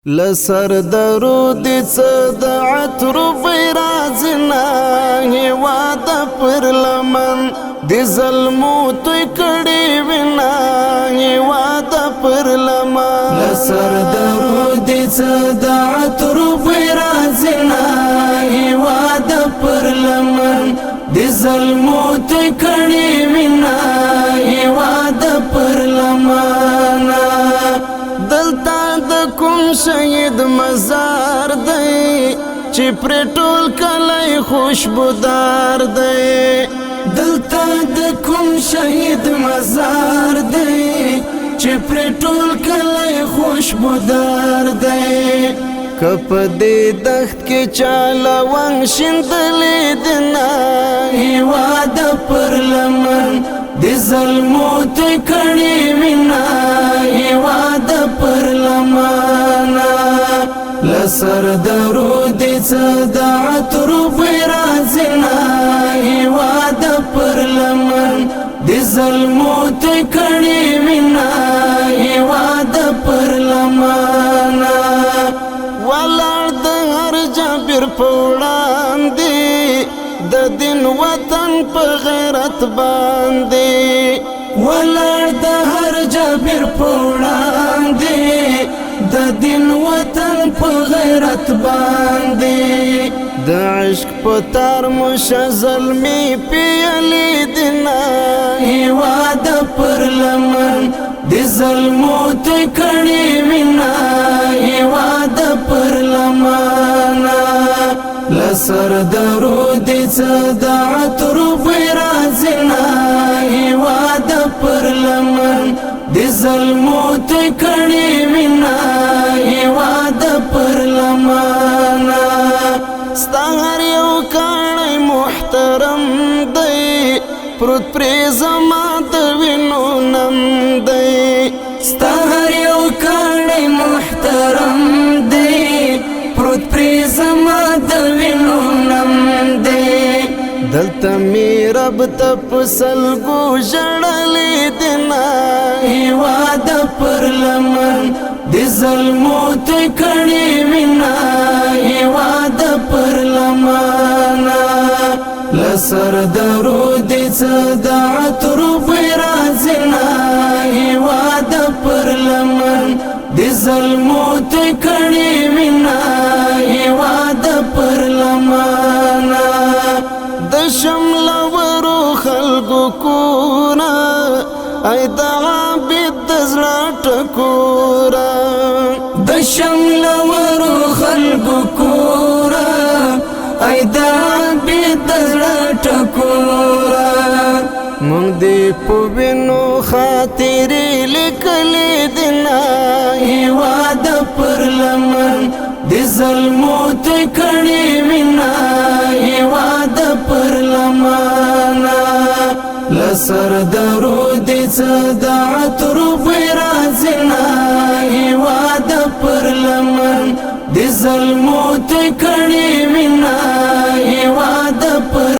لسر درود څه د عطر بیرازنا هیواد پر لمن د ظلمو توی کړي وینا هیواد پر لمن لسر درود څه د عطر بیرازنا هیواد پر لمن د ظلمو توی کړي وینا هیواد پر لمن دلتا د کوم شهید مزار دی چې پر ټول کلی خوشبودار دی دلتا د کوم شهید مزار دی چې پر ټول کلی خوشبودار دی کپ دې دښت کې چاله ونګ شیندلې دنا هیواد پر لمن د ظلمو توی کړي وینا هیواد پر لمن لسر درود څه د عطر بیرازنا هیواد پر لمن د ظلمو توی کړي وینا هیواد پر لمن ولاړ د هر جابر په وړاندې د دین وطن په غیرت باندې ولاړ د هر جابر په وړاندې د دین وطن په غیرت باندې د عشق په تار مشه ظلمي پیلې دنا هیواد پر لمن د ظلمو توی کړي وینا هیواد پر لمن لسر درود څه د عطر بیرازنا هیواد پر لمن د ظلمو توی کړي وینا هیواد پر لمن ستا هر یو کاڼی محترم دی پروت پرې زما د وینو نم دی ستا هر یو کاڼی محترم دی پروت پرې زما د وینو نم دی دلته می رب ته په سلګو ژړلې دنا هیواد پر لمن د ظلمو توی کړي وینا هیواد پر لمن لسر درود څه د عطر بیرازنا هیواد پر لمن د ظلمو توی کړي وینا هیواد پر لمن د شمل ورو خلکو کورا ای د عابد د زړه ټکورا د شمل ورو خلکو کورا ای د عابد د زړه ټکورا مونږ دې په وینو خاطرې لیکلې دنا هیواد پر لمن د ظلمو توی کړي وینا هیواد پر لمن لسر درود څه د عطر بیرازنا هیواد پر لمن د ظلمو توی کړي